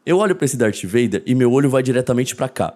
Eu olho pra esse Darth Vader e meu olho vai diretamente pra cá.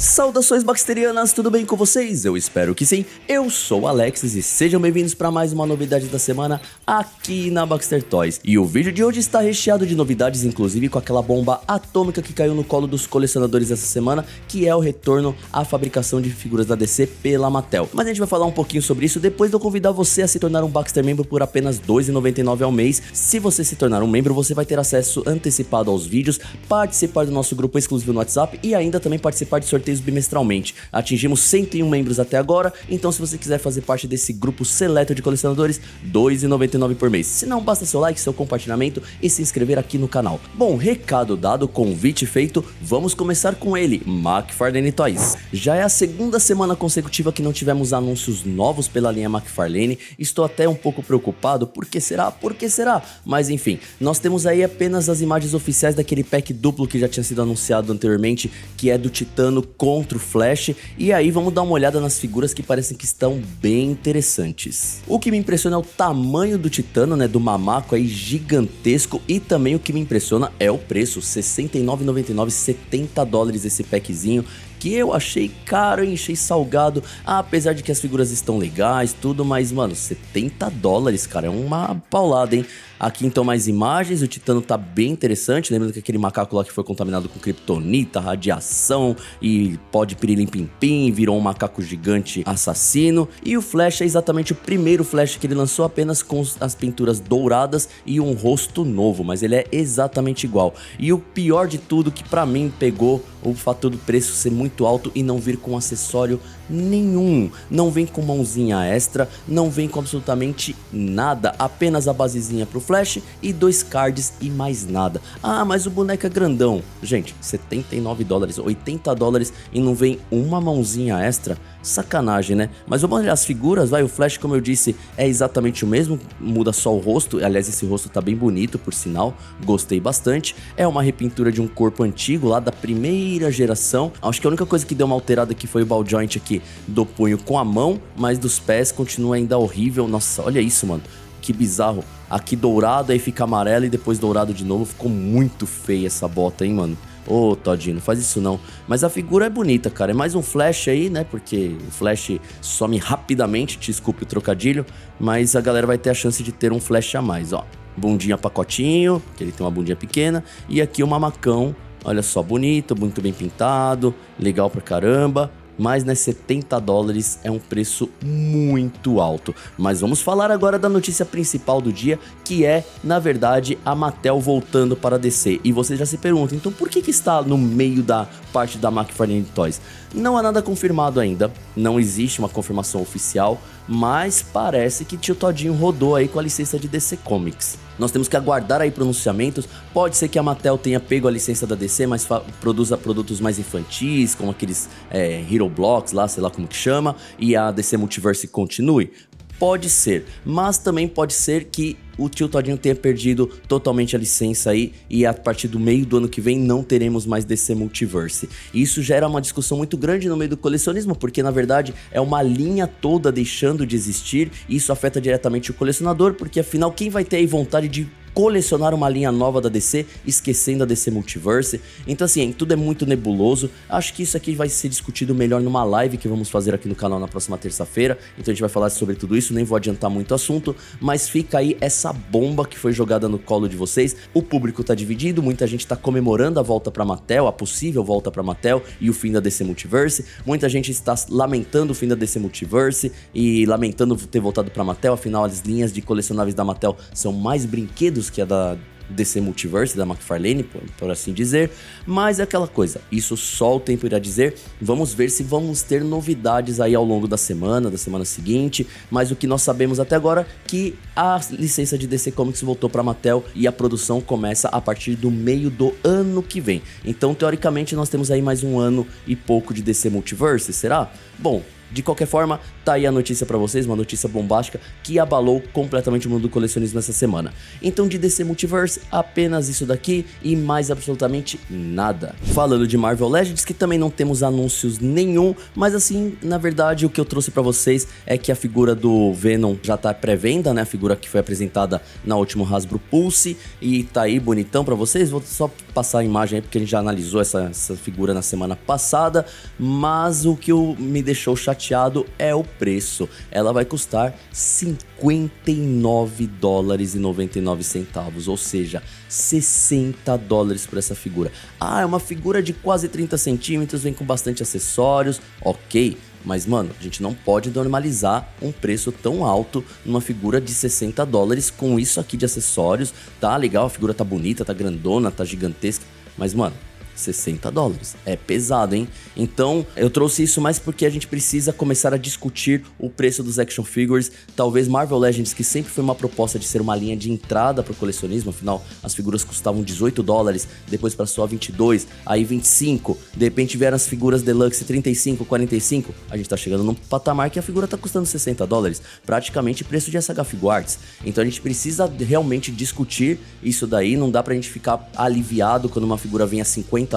Saudações Baxterianas, tudo bem com vocês? Eu espero que sim. Eu sou o Alexis e sejam bem-vindos para mais uma novidade da semana aqui na Baxter Toys. E o vídeo de hoje está recheado de novidades, inclusive com aquela bomba atômica que caiu no colo dos colecionadores essa semana, que é o retorno à fabricação de figuras da DC pela Mattel. Mas a gente vai falar um pouquinho sobre isso depois de eu convidar você a se tornar um Baxter membro por apenas R$ 2,99 ao mês. Se você se tornar um membro, você vai ter acesso antecipado aos vídeos, participar do nosso grupo exclusivo no WhatsApp e ainda também participar de sorteios bimestralmente. Atingimos 101 membros até agora, então se você quiser fazer parte desse grupo seleto de colecionadores, R$ 2,99 por mês. Se não, basta seu like, seu compartilhamento e se inscrever aqui no canal. Bom, recado dado, convite feito, vamos começar com ele, McFarlane Toys. Já é a segunda semana consecutiva que não tivemos anúncios novos pela linha McFarlane, estou até um pouco preocupado, por que será? Por que será? Mas enfim, nós temos aí apenas as imagens oficiais daquele pack duplo que já tinha sido anunciado anteriormente, que é do Titano contra o Flash, e aí vamos dar uma olhada nas figuras que parecem que estão bem interessantes. O que me impressiona é o tamanho do Titano, né, do mamaco aí gigantesco, e também o que me impressiona é o preço, R$ 69,99, $70 esse packzinho, que eu achei caro e achei salgado, apesar de que as figuras estão legais, tudo, mas mano, $70, cara, é uma paulada, hein? Aqui então mais imagens, o Titano tá bem interessante, lembrando que aquele macaco lá que foi contaminado com kryptonita, radiação e pó de pirilim-pim-pim, virou um macaco gigante assassino, e o Flash é exatamente o primeiro Flash que ele lançou, apenas com as pinturas douradas e um rosto novo, mas ele é exatamente igual. E o pior de tudo, que pra mim pegou o fator do preço ser muito alto e não vir com acessório nenhum, não vem com mãozinha extra, não vem com absolutamente nada, apenas a basezinha pro Flash e 2 cards e mais nada. Ah, mas o boneco é grandão. Gente, $79, $80 e não vem uma mãozinha extra? Sacanagem, né? Mas vamos olhar as figuras, vai, o Flash, como eu disse, é exatamente o mesmo, muda só o rosto, aliás, esse rosto tá bem bonito, por sinal, gostei bastante. É uma repintura de um corpo antigo, lá da primeira geração. Acho que a única coisa que deu uma alterada aqui foi o ball joint aqui do punho com a mão, mas dos pés continua ainda horrível. Nossa, olha isso, mano, que bizarro. Aqui dourado, aí fica amarelo e depois dourado de novo, ficou muito feia essa bota, hein, mano. Ô, Todinho, não faz isso não. Mas a figura é bonita, cara. É mais um Flash aí, né? Porque o Flash some rapidamente, desculpe o trocadilho. Mas a galera vai ter a chance de ter um Flash a mais, ó. Bundinha pacotinho, que ele tem uma bundinha pequena. E aqui o mamacão, olha só, bonito, muito bem pintado. Legal pra caramba. Mas, né, $70 é um preço muito alto. Mas vamos falar agora da notícia principal do dia, que é, na verdade, a Mattel voltando para a DC. E você já se pergunta, então por que está no meio da parte da McFarlane Toys? Não há nada confirmado ainda, não existe uma confirmação oficial, mas parece que tio Todinho rodou aí com a licença de DC Comics. Nós temos que aguardar aí pronunciamentos. Pode ser que a Mattel tenha pego a licença da DC, mas produza produtos mais infantis, como aqueles Hero Blocks lá, sei lá como que chama, e a DC Multiverse continue. Pode ser, mas também pode ser que o tio Todinho tenha perdido totalmente a licença aí e a partir do meio do ano que vem não teremos mais DC Multiverse. Isso gera uma discussão muito grande no meio do colecionismo, porque na verdade é uma linha toda deixando de existir e isso afeta diretamente o colecionador, porque afinal quem vai ter aí vontade de colecionar uma linha nova da DC, esquecendo a DC Multiverse? Então assim, tudo é muito nebuloso. Acho que isso aqui vai ser discutido melhor numa live que vamos fazer aqui no canal na próxima terça-feira, então a gente vai falar sobre tudo isso, nem vou adiantar muito o assunto, mas fica aí essa bomba que foi jogada no colo de vocês. O público tá dividido, muita gente tá comemorando a volta pra Mattel, a possível volta pra Mattel e o fim da DC Multiverse, muita gente está lamentando o fim da DC Multiverse e lamentando ter voltado pra Mattel, afinal as linhas de colecionáveis da Mattel são mais brinquedos que a da DC Multiverse, da McFarlane, por assim dizer, mas é aquela coisa, isso só o tempo irá dizer. Vamos ver se vamos ter novidades aí ao longo da semana seguinte, mas o que nós sabemos até agora é que a licença de DC Comics voltou para Mattel e a produção começa a partir do meio do ano que vem, então teoricamente nós temos aí mais um ano e pouco de DC Multiverse, será? Bom, De qualquer forma, tá aí a notícia pra vocês, uma notícia bombástica que abalou completamente o mundo do colecionismo essa semana. Então de DC Multiverse, apenas isso daqui e mais absolutamente nada. Falando de Marvel Legends, que também não temos anúncios nenhum, mas assim, na verdade o que eu trouxe pra vocês é que a figura do Venom já tá pré-venda, né? A figura que foi apresentada na última Hasbro Pulse e tá aí bonitão pra vocês. Vou só passar a imagem aí porque a gente já analisou essa figura na semana passada, mas o que me deixou chateado é o preço. Ela vai custar $59,99, ou seja, $60 por essa figura. Ah, é uma figura de quase 30 centímetros, vem com bastante acessórios, ok. Mas, mano, a gente não pode normalizar um preço tão alto numa figura de $60 com isso aqui de acessórios. Tá legal, a figura tá bonita, tá grandona, tá gigantesca, mas, mano, $60. É pesado, hein? Então, eu trouxe isso mais porque a gente precisa começar a discutir o preço dos action figures. Talvez Marvel Legends, que sempre foi uma proposta de ser uma linha de entrada para o colecionismo, afinal, as figuras custavam $18, depois passou a 22, aí 25, de repente vieram as figuras deluxe 35, 45, a gente tá chegando num patamar que a figura tá custando $60, praticamente preço de SH Figuarts. Então a gente precisa realmente discutir isso daí, não dá pra gente ficar aliviado quando uma figura vem a $50,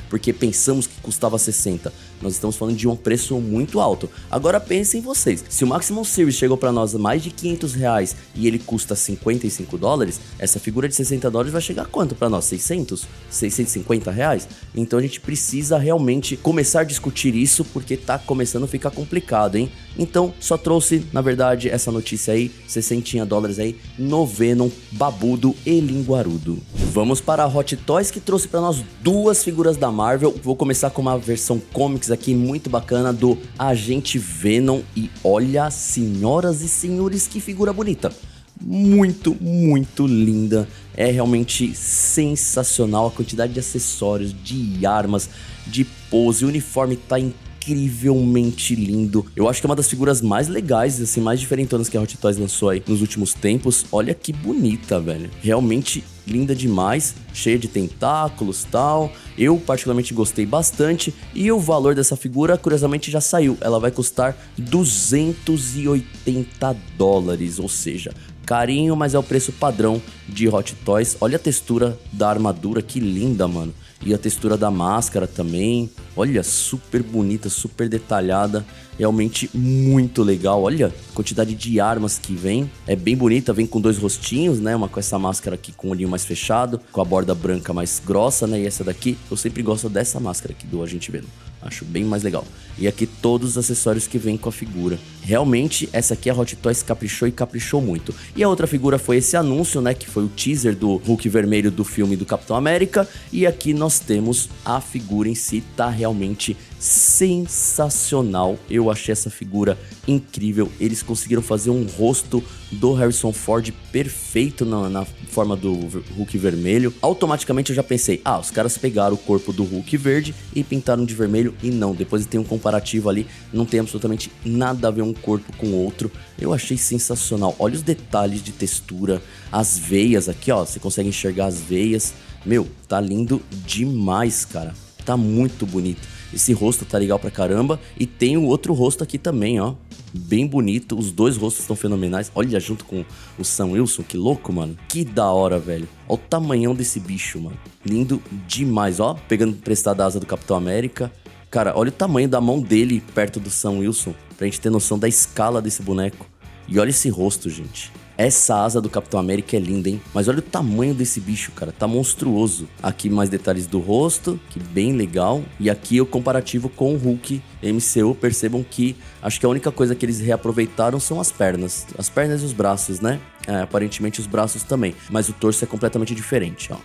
porque pensamos que custava 60. Nós estamos falando de um preço muito alto. Agora pensem vocês, se o Maximum Series chegou para nós a mais de R$500 e ele custa $55, essa figura de $60 vai chegar a quanto para nós? 600? R$650? Então a gente precisa realmente começar a discutir isso, porque tá começando a ficar complicado, hein? Então só trouxe, na verdade, essa notícia aí, $60 aí, no Venom babudo e linguarudo. Vamos para a Hot Toys, que trouxe para nós duas figuras da Marvel. Vou começar com uma versão comics aqui muito bacana do Agente Venom. E olha, senhoras e senhores, que figura bonita. Muito, muito linda. É realmente sensacional a quantidade de acessórios, de armas, de pose. O uniforme tá incrivelmente lindo. Eu acho que é uma das figuras mais legais, assim, mais diferentonas que a Hot Toys lançou aí nos últimos tempos. Olha que bonita, velho. Realmente linda demais, cheia de tentáculos e tal. Eu particularmente gostei bastante. E o valor dessa figura, curiosamente, já saiu. Ela vai custar $280, ou seja, carinho, mas é o preço padrão de Hot Toys. Olha a textura da armadura, que linda, mano. E a textura da máscara também. Olha, super bonita, super detalhada. Realmente muito legal. Olha a quantidade de armas que vem. É bem bonita, vem com dois rostinhos, né? Uma com essa máscara aqui com o olhinho mais fechado, com a borda branca mais grossa, né? E essa daqui, eu sempre gosto dessa máscara aqui do Agente Venom. Acho bem mais legal. E aqui todos os acessórios que vem com a figura. Realmente, essa aqui a Hot Toys caprichou e caprichou muito. E a outra figura foi esse anúncio, né? Que foi o teaser do Hulk vermelho do filme do Capitão América. E aqui nós temos a figura em si, tá realmente sensacional. Eu achei essa figura incrível. Eles conseguiram fazer um rosto do Harrison Ford perfeito na forma do Hulk vermelho. Automaticamente eu já pensei, os caras pegaram o corpo do Hulk verde e pintaram de vermelho. E não, depois tem um comparativo ali, não tem absolutamente nada a ver um corpo com o outro. Eu achei sensacional. Olha os detalhes de textura, as veias aqui, ó, você consegue enxergar as veias. Meu, tá lindo demais, cara. Tá muito bonito. Esse rosto tá legal pra caramba. E tem o outro rosto aqui também, ó. Bem bonito. Os dois rostos estão fenomenais. Olha, junto com o Sam Wilson. Que louco, mano. Que da hora, velho. Olha o tamanhão desse bicho, mano. Lindo demais, ó. Pegando emprestada a asa do Capitão América. Cara, olha o tamanho da mão dele perto do Sam Wilson. Pra gente ter noção da escala desse boneco. E olha esse rosto, gente. Essa asa do Capitão América é linda, hein? Mas olha o tamanho desse bicho, cara. Tá monstruoso. Aqui mais detalhes do rosto, que bem legal. E aqui o comparativo com o Hulk MCU. Percebam que acho que a única coisa que eles reaproveitaram são as pernas. As pernas e os braços, né? Aparentemente os braços também. Mas o torso é completamente diferente, ó.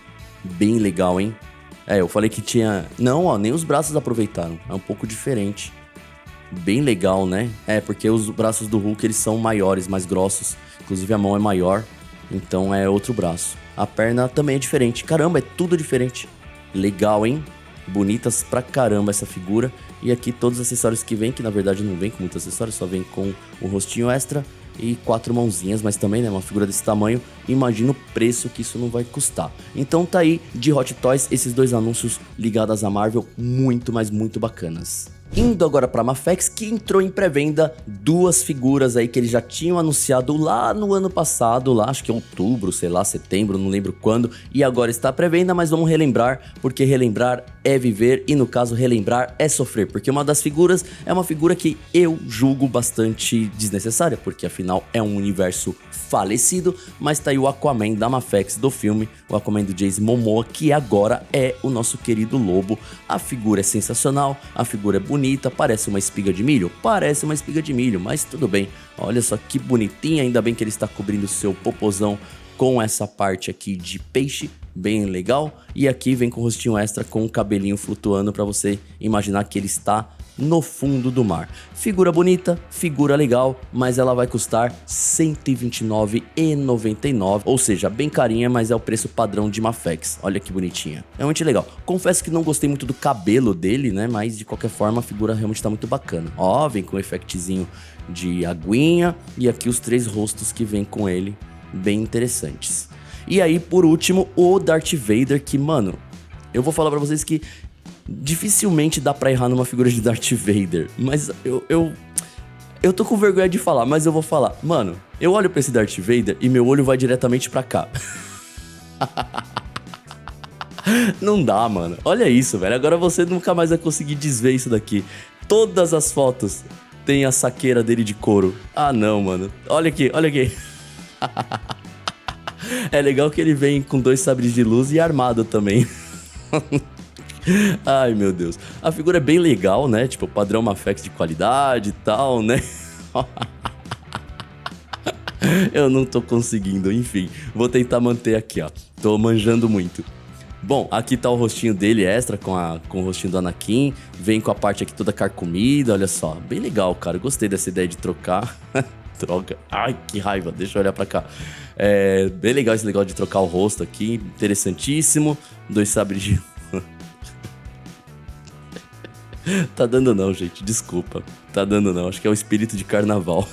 Bem legal, hein? Eu falei que tinha... Não, ó, nem os braços aproveitaram. É um pouco diferente. Bem legal, né? Porque os braços do Hulk, eles são maiores, mais grossos. Inclusive a mão é maior, então é outro braço. A perna também é diferente. Caramba, é tudo diferente. Legal, hein? Bonitas pra caramba essa figura. E aqui todos os acessórios que vem, que na verdade não vem com muitos acessórios, só vem com o rostinho extra e 4 mãozinhas, mas também, né, uma figura desse tamanho, imagina o preço que isso não vai custar. Então tá aí, de Hot Toys, esses dois anúncios ligados à Marvel, muito, mas muito bacanas. Indo agora pra Mafex, que entrou em pré-venda duas figuras aí que eles já tinham anunciado lá no ano passado, lá acho que em outubro, sei lá, setembro, não lembro quando, e agora está à pré-venda, mas vamos relembrar, porque relembrar é viver e no caso relembrar é sofrer, porque uma das figuras é uma figura que eu julgo bastante desnecessária, porque afinal é um universo falecido, mas tá aí o Aquaman da Mafex do filme, o Aquaman do Jason Momoa, que agora é o nosso querido lobo. A figura é sensacional, a figura é bonita, parece uma espiga de milho? Parece uma espiga de milho, mas tudo bem. Olha só que bonitinha, ainda bem que ele está cobrindo o seu popozão com essa parte aqui de peixe, bem legal. E aqui vem com o rostinho extra com o cabelinho flutuando para você imaginar que ele está no fundo do mar. Figura bonita, figura legal, mas ela vai custar R$ 129,99, ou seja, bem carinha, mas é o preço padrão de Mafex. Olha que bonitinha. É realmente legal. Confesso que não gostei muito do cabelo dele, né, mas de qualquer forma a figura realmente tá muito bacana. Ó, vem com um efectzinho de aguinha e aqui os 3 rostos que vem com ele, bem interessantes. E aí, por último, o Darth Vader, que, mano, eu vou falar pra vocês que dificilmente dá pra errar numa figura de Darth Vader, mas eu tô com vergonha de falar, mas eu vou falar. Mano, eu olho pra esse Darth Vader e meu olho vai diretamente pra cá. Não dá, mano. Olha isso, velho. Agora você nunca mais vai conseguir desver isso daqui. Todas as fotos tem a saqueira dele de couro. Ah, não, mano. Olha aqui, olha aqui. É legal que ele vem com 2 sabres de luz e armado também. Ai, meu Deus. A figura é bem legal, né? Tipo, padrão Mafex de qualidade e tal, né? Eu não tô conseguindo, enfim. Vou tentar manter aqui, ó. Tô manjando muito. Bom, aqui tá o rostinho dele extra com o rostinho do Anakin. Vem com a parte aqui toda carcomida, olha só. Bem legal, cara. Gostei dessa ideia de trocar. Droga. Ai, que raiva. Deixa eu olhar pra cá. É bem legal esse negócio de trocar o rosto aqui. Interessantíssimo. 2 sabres de... Tá dando não, gente, desculpa. Tá dando não, acho que é o espírito de carnaval.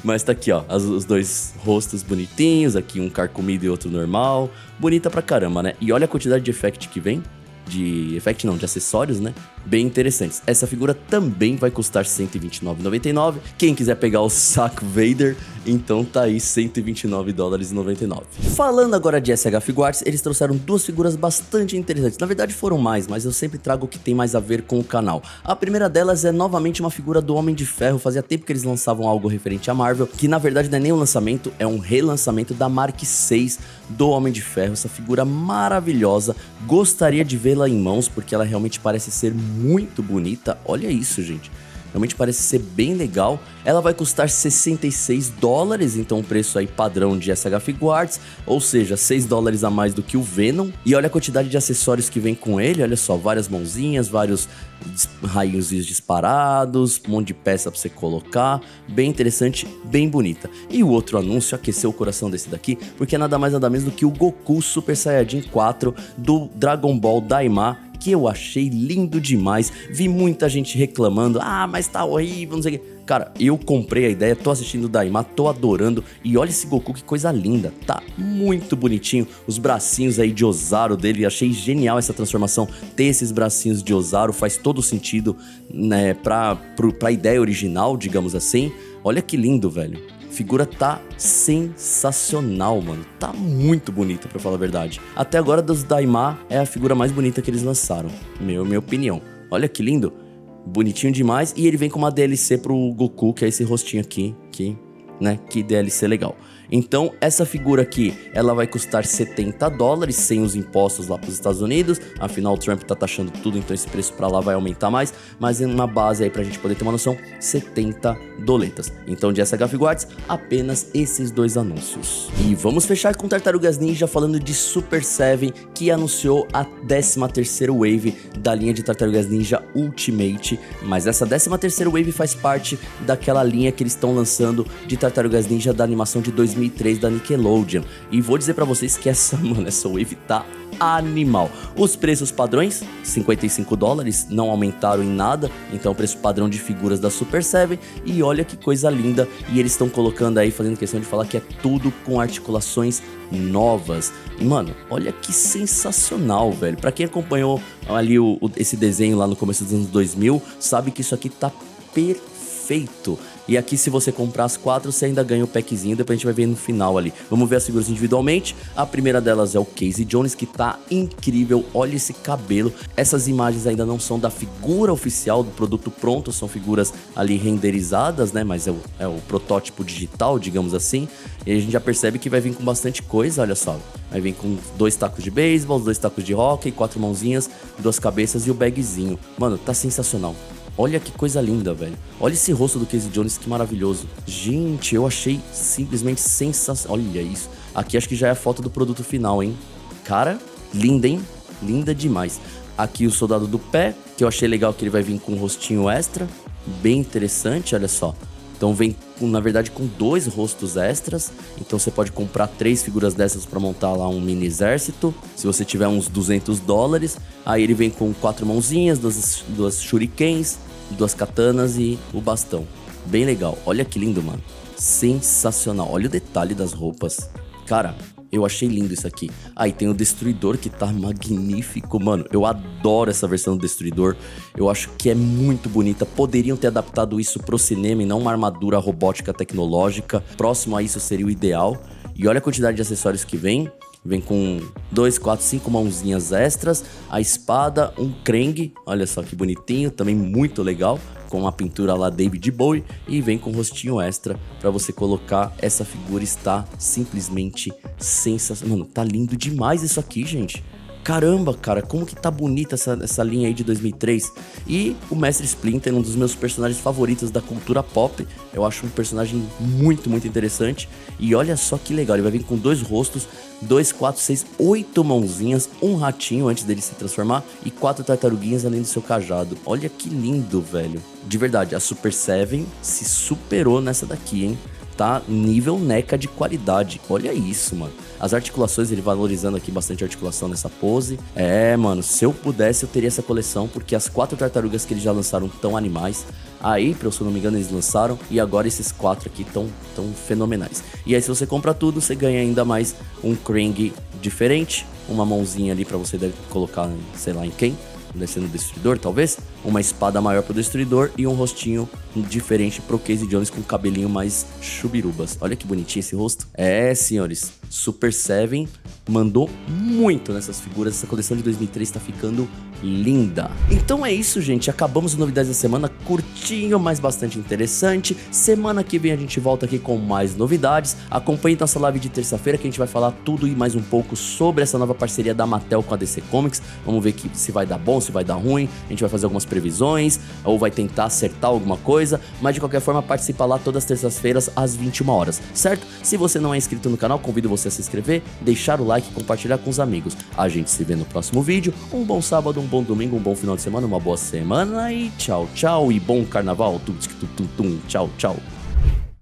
Mas tá aqui, ó, os 2 rostos bonitinhos, aqui um carcomido e outro normal. Bonita pra caramba, né? E olha a quantidade de effect que vem. De acessórios, né? Bem interessantes. Essa figura também vai custar R$ 129,99. Quem quiser pegar o saco Vader, então tá aí R$ 129,99. Falando agora de SH Figuarts, eles trouxeram 2 figuras bastante interessantes. Na verdade foram mais, mas eu sempre trago o que tem mais a ver com o canal. A primeira delas é novamente uma figura do Homem de Ferro. Fazia tempo que eles lançavam algo referente a Marvel, que na verdade não é nem um lançamento, é um relançamento da Mark VI do Homem de Ferro. Essa figura maravilhosa, gostaria de vê-la em mãos, porque ela realmente parece ser muito bonita. Olha isso, gente. Realmente parece ser bem legal. Ela vai custar $66, então um preço aí padrão de SH Figuarts, ou seja, $6 a mais do que o Venom. E olha a quantidade de acessórios que vem com ele, olha só, várias mãozinhas, vários raios disparados, um monte de peça pra você colocar, bem interessante, bem bonita. E o outro anúncio aqueceu o coração desse daqui, porque é nada mais nada menos do que o Goku Super Saiyajin 4 do Dragon Ball Daima, que eu achei lindo demais. Vi muita gente reclamando, mas tá horrível, não sei o que. Cara, eu comprei a ideia, tô assistindo o Daima, tô adorando. E olha esse Goku, que coisa linda. Tá muito bonitinho. Os bracinhos aí de Ozaru dele, achei genial essa transformação. Ter esses bracinhos de Ozaru faz todo sentido, né, pra ideia original, digamos assim. Olha que lindo, velho. A figura tá sensacional, mano. Tá muito bonita, pra falar a verdade. Até agora, dos Daima, é a figura mais bonita que eles lançaram. Minha opinião. Olha que lindo. Bonitinho demais. E ele vem com uma DLC pro Goku, que é esse rostinho aqui, né? Que DLC legal. Então, essa figura aqui, ela vai custar $70, sem os impostos lá pros Estados Unidos. Afinal, o Trump tá taxando tudo, então esse preço pra lá vai aumentar mais. Mas em uma base aí, pra gente poder ter uma noção, 70 doletas. Então, de SH Figuarts, apenas esses 2 anúncios. E vamos fechar com Tartarugas Ninja falando de Super Seven, que anunciou a 13ª Wave da linha de Tartarugas Ninja Ultimate. Mas essa 13ª Wave faz parte daquela linha que eles estão lançando de Tartarugas Ninja da animação de 2020. 2003 da Nickelodeon. E vou dizer pra vocês que essa wave tá animal. Os preços padrões, $55, não aumentaram em nada, então o preço padrão de figuras da Super Seven. E olha que coisa linda, e eles estão colocando aí, fazendo questão de falar que é tudo com articulações novas. E mano, olha que sensacional, velho. Pra quem acompanhou ali esse desenho lá no começo dos anos 2000, sabe que isso aqui tá perfeito. E aqui, se você comprar as 4, você ainda ganha o packzinho, depois a gente vai ver no final ali. Vamos ver as figuras individualmente. A primeira delas é o Casey Jones, que tá incrível. Olha esse cabelo. Essas imagens ainda não são da figura oficial, do produto pronto, são figuras ali renderizadas, né? Mas é o protótipo digital, digamos assim. E a gente já percebe que vai vir com bastante coisa, olha só. Vai vir com 2 tacos de beisebol, 2 tacos de hóquei, 4 mãozinhas, 2 cabeças e o bagzinho. Mano, tá sensacional. Olha que coisa linda, velho. Olha esse rosto do Casey Jones, que maravilhoso. Gente, eu achei simplesmente sensacional. Olha isso. Aqui acho que já é a foto do produto final, hein? Cara, linda, hein? Linda demais. Aqui o soldado do pé, que eu achei legal que ele vai vir com um rostinho extra. Bem interessante, olha só. Então vem, na verdade, com 2 rostos extras. Então você pode comprar 3 figuras dessas para montar lá um mini exército. Se você tiver uns $200. Aí ele vem com 4 mãozinhas, duas shurikens, 2 katanas e o bastão. Bem legal. Olha que lindo, mano. Sensacional. Olha o detalhe das roupas. Cara, eu achei lindo isso aqui. Aí tem o Destruidor, que tá magnífico. Mano, eu adoro essa versão do Destruidor. Eu acho que é muito bonita. Poderiam ter adaptado isso pro cinema e não uma armadura robótica tecnológica. Próximo a isso seria o ideal. E olha a quantidade de acessórios que vem. Vem com 2, 4, 5 mãozinhas extras. A espada, um Krang. Olha só que bonitinho, também muito legal. Com a pintura lá David Bowie. E vem com rostinho extra pra você colocar. Essa figura está simplesmente sensacional. Mano, tá lindo demais isso aqui, gente. Caramba, cara, como que tá bonita essa linha aí de 2003. E o Mestre Splinter, um dos meus personagens favoritos da cultura pop. Eu acho um personagem muito, muito interessante. E olha só que legal, ele vai vir com 2 rostos, 2, 4, 6, 8 mãozinhas, um ratinho antes dele se transformar e 4 tartaruguinhas além do seu cajado. Olha que lindo, velho. De verdade, a Super Seven se superou nessa daqui, hein? Tá nível NECA de qualidade. Olha isso, mano. As articulações, ele valorizando aqui bastante a articulação nessa pose. É, mano, se eu pudesse eu teria essa coleção, porque as 4 tartarugas que eles já lançaram tão animais. A April, se eu não me engano, eles lançaram. E agora esses 4 aqui tão fenomenais. E aí, se você compra tudo, você ganha ainda mais um Krang diferente. Uma mãozinha ali pra você colocar, sei lá em quem. Descendo o Destruidor, talvez. Uma espada maior pro Destruidor e um rostinho diferente pro Casey Jones com um cabelinho mais chubirubas. Olha que bonitinho esse rosto. É, senhores, Super Seven mandou muito nessas figuras. Essa coleção de 2003 tá ficando linda. Então é isso, gente. Acabamos as novidades da semana. Curtinho, mas bastante interessante. Semana que vem a gente volta aqui com mais novidades. Acompanhe nossa live de terça-feira, que a gente vai falar tudo e mais um pouco sobre essa nova parceria da Mattel com a DC Comics. Vamos ver se vai dar bom, se vai dar ruim. A gente vai fazer algumas previsões ou vai tentar acertar alguma coisa. Mas de qualquer forma, participa lá todas as terças-feiras às 21 horas, certo? Se você não é inscrito no canal, convido você a se inscrever, deixar o like e compartilhar com os amigos. A gente se vê no próximo vídeo. Um bom sábado, um bom domingo, um bom final de semana, uma boa semana e tchau, tchau e bom carnaval. Tchau, tchau.